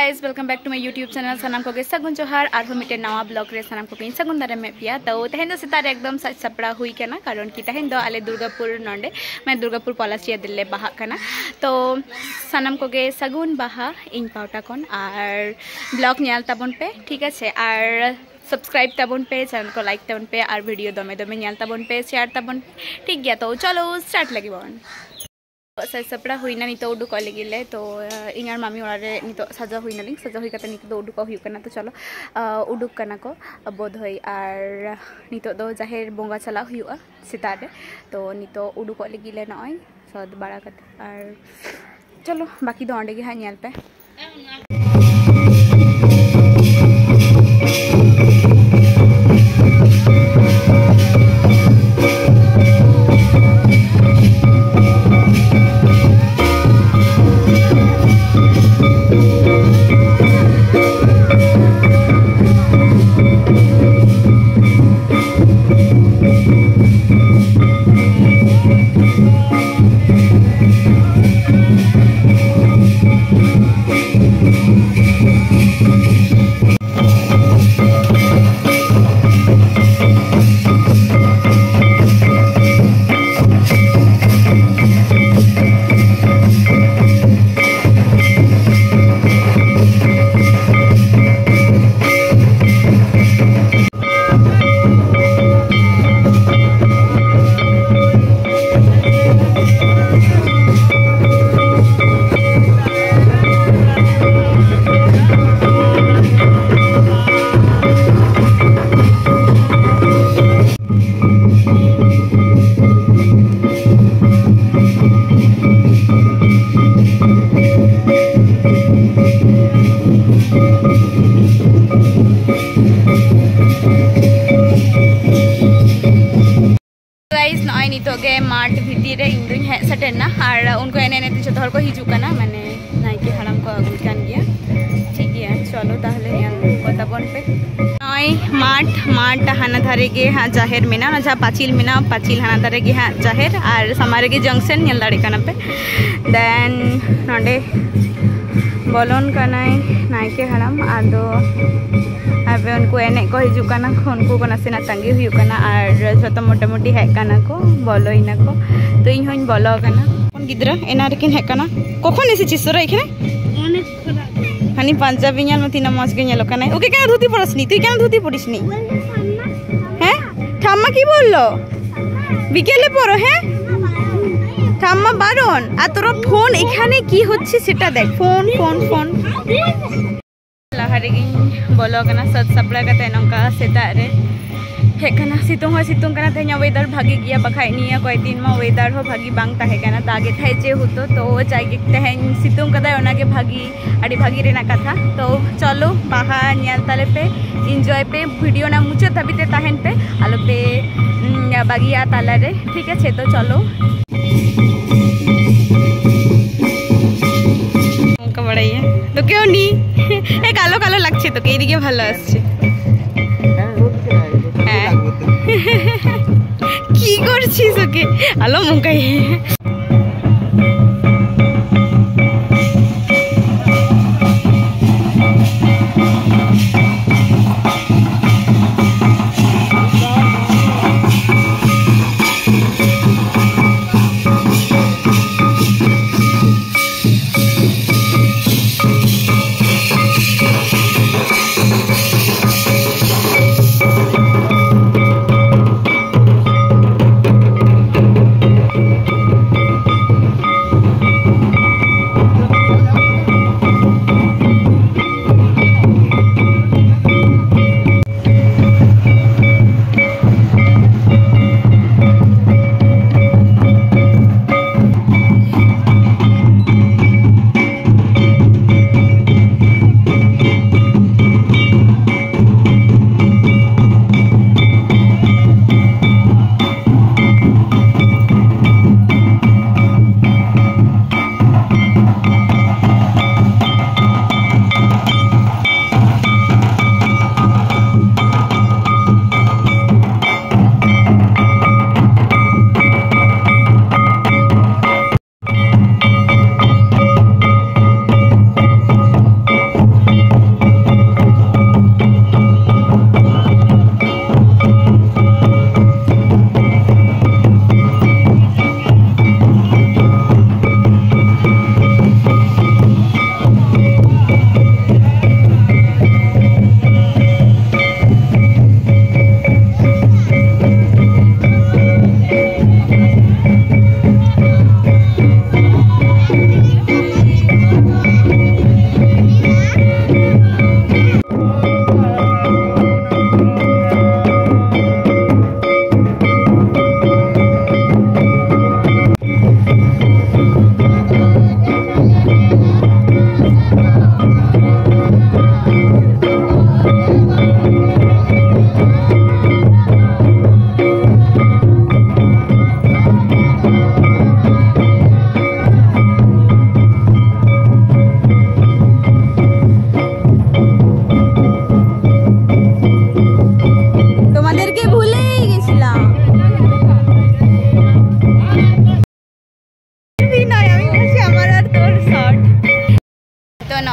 Guys welcome back to my YouTube channel सानाम को सगुन जोहार और मिट्टे नवा ब्लॉग रे सानाम को सगुन दारे में पिया तो तेहन सेतार एकदम सज सपड़ा हुई करना कारण कि तेहन दो आले दुर्गापुर नोंडे मैं दुर्गापुर पलासिया दिल्ले बाहा करना तो सानाम को सगुन बाहा इन पाउटा कौन और ब्लॉग नियाल ताबन पे ठीक है और सब्सक्राइब ताबन पे चैनल को लाइक ताबन पे और वीडियो दमे दमे नियाल ताबन पे शेयर ताबन ठीक गया तो चलो स्टार्ट लगे बन सज सपड़ा हुईना नितो उडुक लगे तो इन मामी ओड़े नितो सजा हुईना सजा हुई करते नितो उडुक हुई तो चलो उडुक करना को बोध हुई और नितो दो जाहेर बोंगा चला हुआ सेता रे तो नितो उडुक लगे नॉय सद बाड़ा करते और चलो बाकी दो अंडे हाँ नेल पे नितोगे माठ भितर रे इन दुई हेज सटेना और उनको एने एने जो हर को हिजुकना माने नायके हड़ाम को अगुल कान गया ठीक है चलो ताहले बताबन पे नय माठ हाना धारे गे हाँ जाहेर मेना ना जहाँ पाचिल मेना पाचिल हाना धारे गे हाँ जाहेर और सामारे गे जंक्शन नेल दाड़े काना पे देन नोंडे बोलोन कानाय नायके हड़ाम आदो अब उनको एने को हिजुकना उनको को नासेना तंगी हुयुकना और जो मोटामुटी हेकना को बोलोइना को तो इन होइन बोलो कना कोन गिद्रा एना रेकिन हेकना कखन एसे चिसरा एखाने हानि पंजाबी नेल मतिना मज गे नेलो कना ओके केन धुती पड़सनी तुई केन धुती पड़िसनी हैं ठाम्मा की बोललो बिकेले पड़ो हैं ठाम्मा बारन आ तोर फोन एखाने की होच्छे सेटा देख फोन फोन फोन लहारे बोलो सद सपड़ा नौका सेता रे हेकना सितुंग सितुंग तेना वेदार भागी गया बखाय निया कई दिन मा वेदार हो भागी बांग ताहेकना दागे थाय जे होतो तो जागे तेहन सितुंग कदाय ओनागे भागी आड़ी भागी रेना कथा तो चलो बाहा नेल ताले पे एंजॉय पे वीडियो ना मुचाद धाबिते ताहेन पे आलो पे बागिया ताला रे ठीक है तो चलो तो क्यों नी ए कालो कालो लागছে তো এইদিকে ভালো আসছে কি করছিস ওকে আলো মুকাই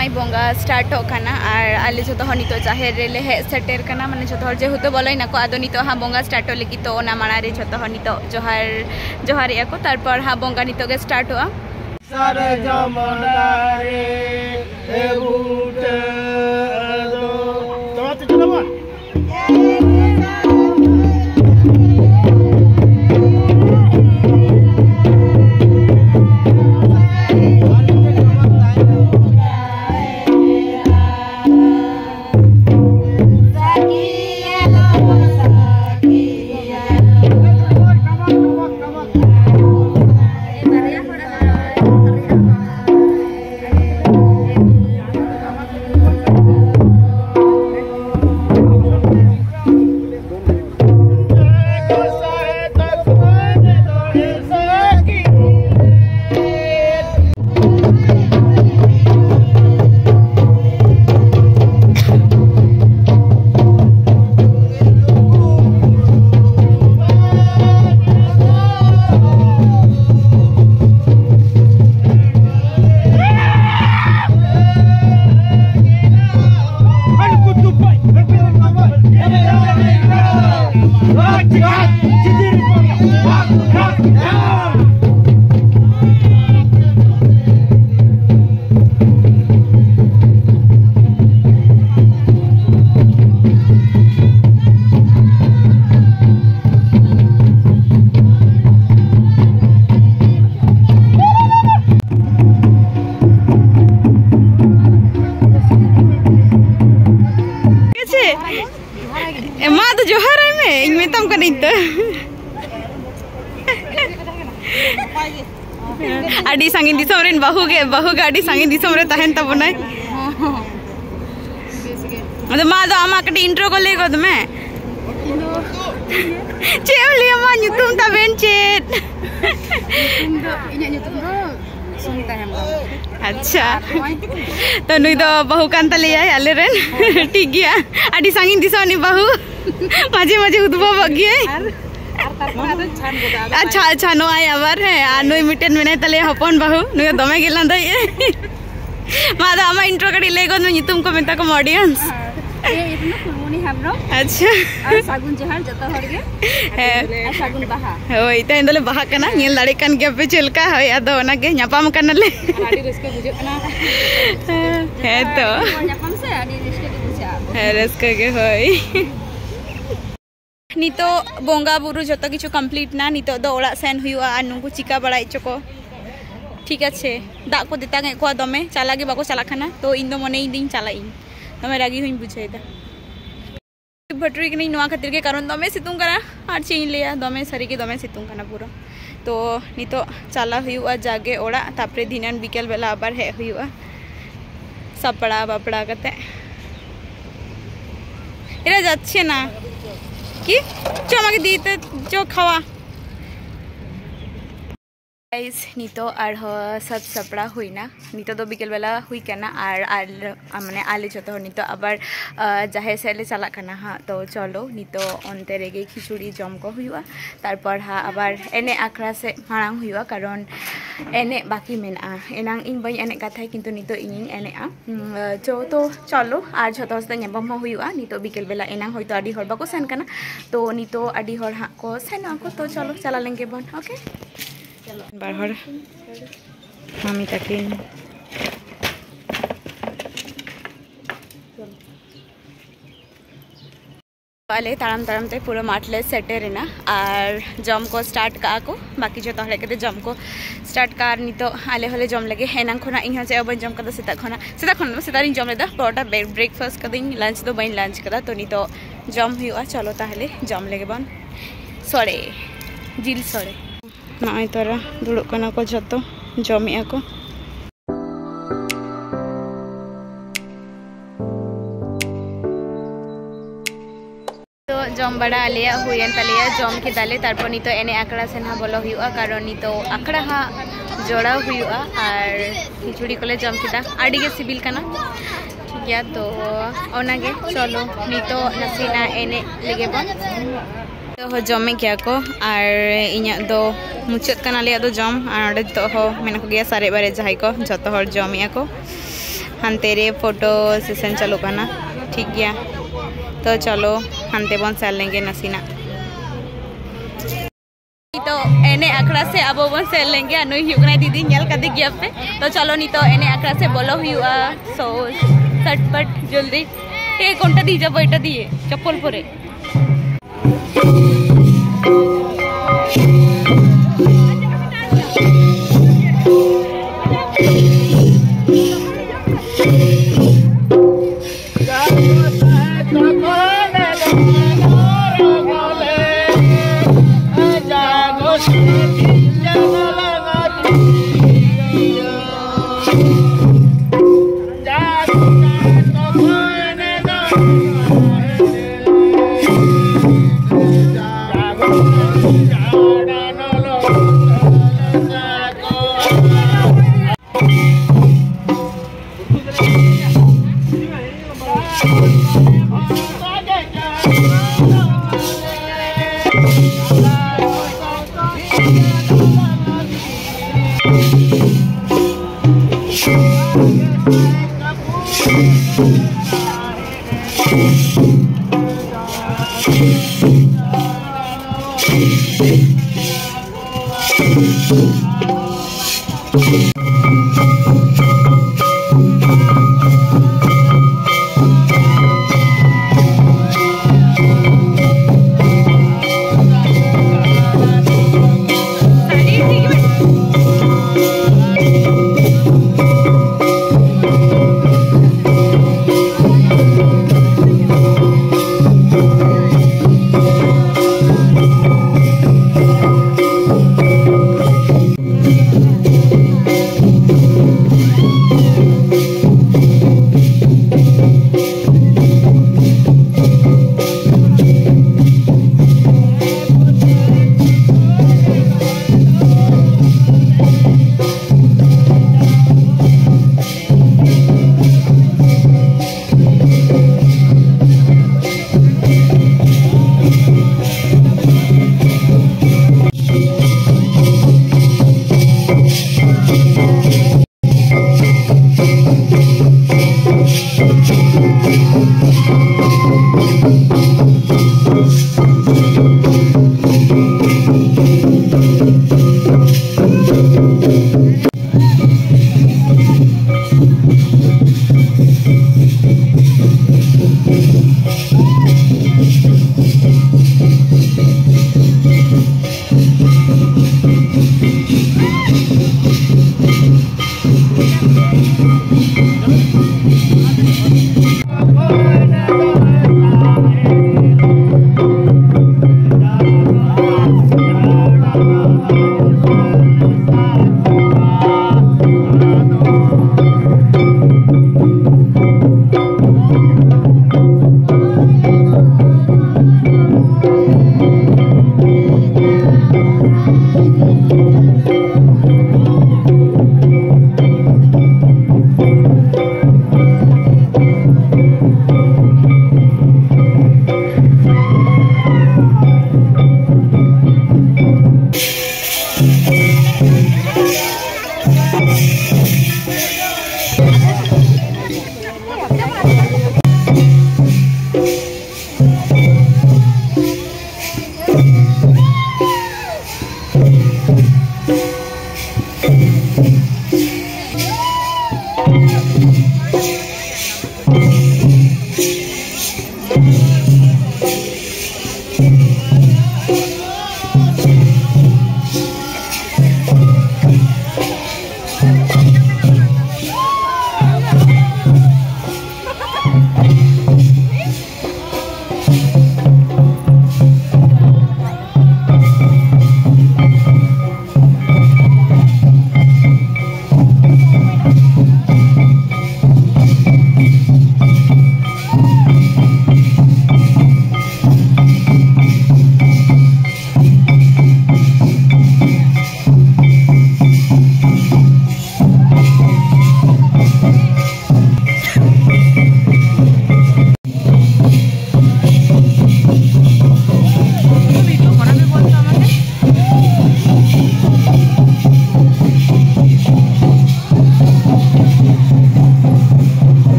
नॉय बोंगा स्टार्ट होना और आले जो हर नितो जाहेर रे ले हे सेटेर कना माने जो हर जेहुतो बोलैना को आदो नितो हा बोंगा स्टार्ट लगी तो ओना माना रे जो हर नितो जोहार जोहार या को तारपर हा बोंगा नितो के स्टार्ट हुआ सारे जमनारे एबुटे दो तो चलो बोल आडी सांगिन दिसम रेन बहु के आडी सांगिन दिसम रे तहन तबनाय अद मा दो आमा कटी इंट्रो को ले गद में चेवली अम्मा नुतुम ता बेन चेत सुनता है अच्छा तो नुई दो बहु कान तले आय आले रेन ठीक गया आडी सांगिन दिसम नि बहु माजे माजे उदबो बगिए अच्छा अच्छा नो आय आबार है आ नुई मिटेन मेने तले हपन बहु नुई दमे गेलन दई मा दा आमा इंट्रो कडी ले गन नुतुम को मेता को ऑडियंस ये इतना फुलमुनी हमरो अच्छा और सागुन जहार जतो हरगे है सागुन बाहा होय त इंदले बाहा कना नेल दाड़े कान के पे चलका होय आदो ओना के न्यापाम कनले आडी रस्के बुझे कना है तो न्यापाम से आडी रस्के के बुझा है रस्के के होय नितो बोंगा बुरु जतो किछु कंप्लीट ना नितो दो ओड़ा सेन हुआ आ नुकु चिका बड़ाई चको ठीक आछे दा को देता गे को दमे चाला गे बाको चाला खाना तो इन दो मने इन दिन चाला इन दमे रागी हुई बुझाइदा भटरी के नोआ खातिर के कारण दमे सितुंग करा आर चेन लिया दमे सरी के दमे सितुंग कना पूरा तो नितो चाला हुआ जागे ओड़ा तापरे दिनान बिकेल बेला आबार हे हुआ सपड़ा बापड़ा कते एरा जाच्छे ना कि चो आमाके दीते चो खावा गाइस नितो और सब सपड़ा हुईना नितो दो बिकेल बेला हुई कना और माने आले जो नितो आबार जाहे से ले चला कना हाँ तो चलो नितो अंते रेगे खिचुड़ी जम को हुआ तारपर हाँ आबार एने आखड़ा से मांग हुआ कारण एने बाकी मेना एनांग इन बई एने कथा किंतु नितो इन एने जो तो चलो और जो हस्ते नेबम हुआ नितो बिकेल बेला एनांग होयतो आडी हर बाको सेन कना तो नितो आडी हर हाँ को सेन को तो चलो चला लेंगे बन ओके बाहर मामी तकिन वाले ताराम ताराम ते पूरा माटले सेटेरेना और जम को स्टार्ट का को बाकी जो तहले के जम को स्टार्ट का नितो आले हले जम लगे हेनां खना इन जे अब जम कदा सेता खना सेता जम लेदा परोटा ब्रेकफास्ट कदिन लंच तो बइन लंच कदा तो नितो जम हुआ चलो ताहले जम लेगे बन सड़े जिल सड़े नई तारा दुड़ुब कना को जतो जमे को जम बड़ा आलिया हुयन तलिया जम के दाले तारपर नितो एने आकड़ा से ना बोलो हुआ कारण नितो आकड़ा हा जोड़ा हुआ और खिचुड़ी कोले जम केदा आड़ी के सिबिल कना ठीक है तो ओनागे चलो नितो नसीना एने लेगे बन तो जमे क्या को और इना दो मुचाद कना ले दो जम और तो हो मेना को गया सारे बारे जहाई को जतो हर जमे को हानते रे फोटो सेशन चलो करना ठीक गया तो चलो हानते बन सेल लेंगे नसीना तो एने आखड़ा से अब बन सेल लेंगे नुई हुआ दीदी नेल कदे गया पे तो चलो नी तो एने आखड़ा से बोलो हुआ सो सटपट जल्दी ए कोनटा दी जब एटा दिए चप्पल परे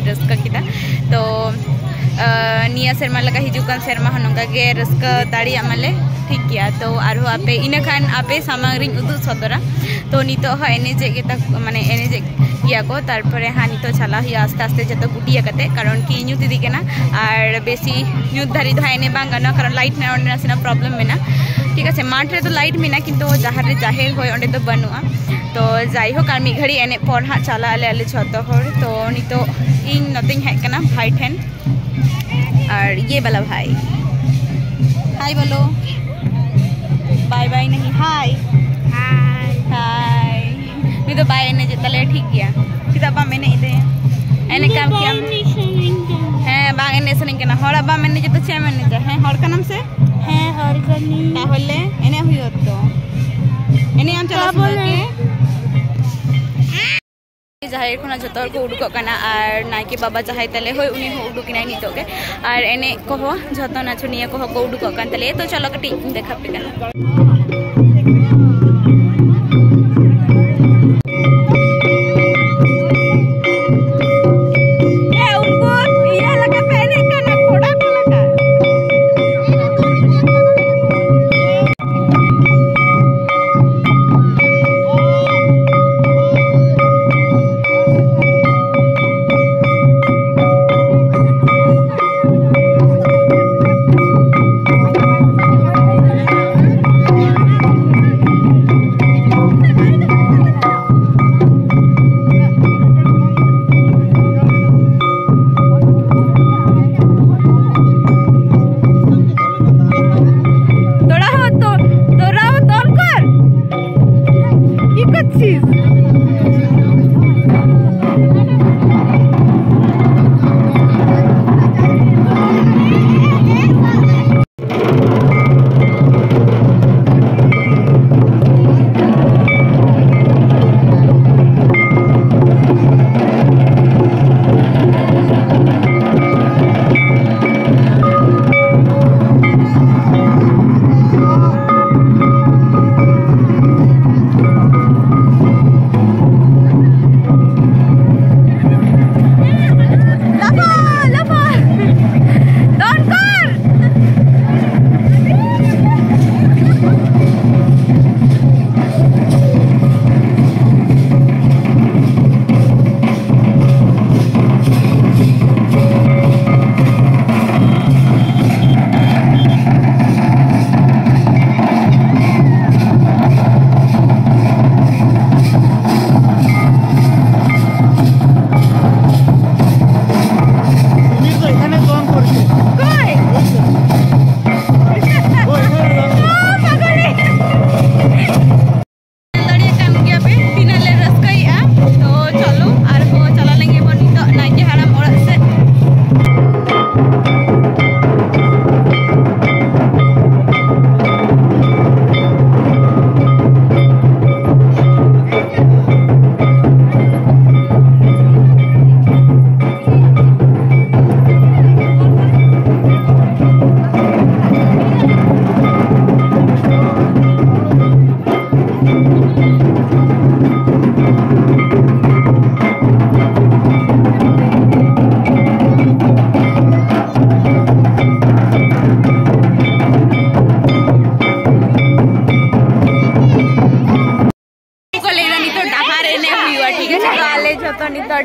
दोमे रस्का किदा तो निया सेरमा लगा हिजुकान सेरमा हनंगा गे रस्का दाड़ी आमले ठीक गया तो आरो आपे इना खान आपे सामग्री उदु सदरा तो नितो हा एनेजे गेता माने एनेजे किया को तारपरे हा नितो चला ही आस्ते आस्ते जतो गुटिया कते कारण कि न्यूत दिदी केना और बेसी न्यूत धारी धा एने बांग गाना कारण लाइट ना ओंडे नासिना प्रॉब्लम मेना ठीक है माठ रे तो लाइट मेना किंतु जहां रे जाहिर होय ओंडे तो बनुआ तो जाई हो कार मी घड़ी एने पर हा चला आले आले छतो हर तो नितो इन नथिंग है कना भाई ठेन और ये वाला भाई हाय बोलो बाय बाय नहीं हाय हाय हाय मैं तो बाय ने जतले ठीक गया किदा बा मैंने इदे एने काम किया हैं बांग एने सनिंग केना हड़ा बा मैंने जतो छे मैंने जा हैं हड़ का नाम से हैं हड़ कनी ताहले एने हुयो तो एने हम चला के जाहिर खुना जतोर को उडुक कना और नाइके बाबा जाहाय तले होय उनी हो उडुकिनाय नितो के और एने को हो जतो नाचुनिया को हो को उडुक कन तले तो चलो कटी देखा पे कना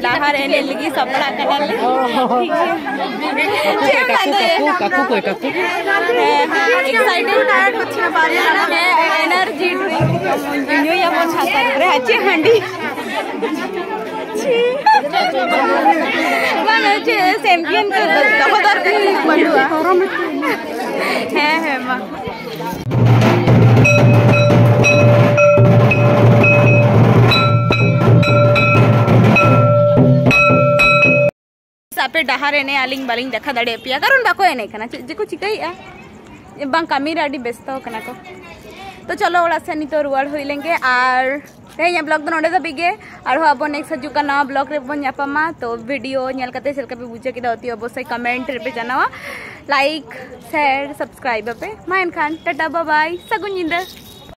डाहार एने लगी सपड़ा कनाले काकू कोई काकू एक्साइटेड टायर्ड होछि बारे है एनर्जी ड्रिंक न्यू या मो छाता रे आछे हांडी माने जे चैंपियन को दहदार के बनुआ है मां पे डहार एने आलिंग बालिंग देखा दाड़े पिया कारण बाको एने कना जेको चिकाइया बांग कामी राडी व्यस्त कना को तो चलो ओड़ा से नितो रुवाड़ होई लेंगे और तेया ब्लॉग दो नोडे दबिगे और हो अब नेक्स्ट हजू का नवा ब्लॉग रे बन जापामा तो वीडियो नेल कते सेलका पे बुझे किदा होती अवश्य कमेंट रे पे जनावा लाइक शेयर सब्सक्राइब पे मायन खान टाटा बाय बाय सगुन जिंदा।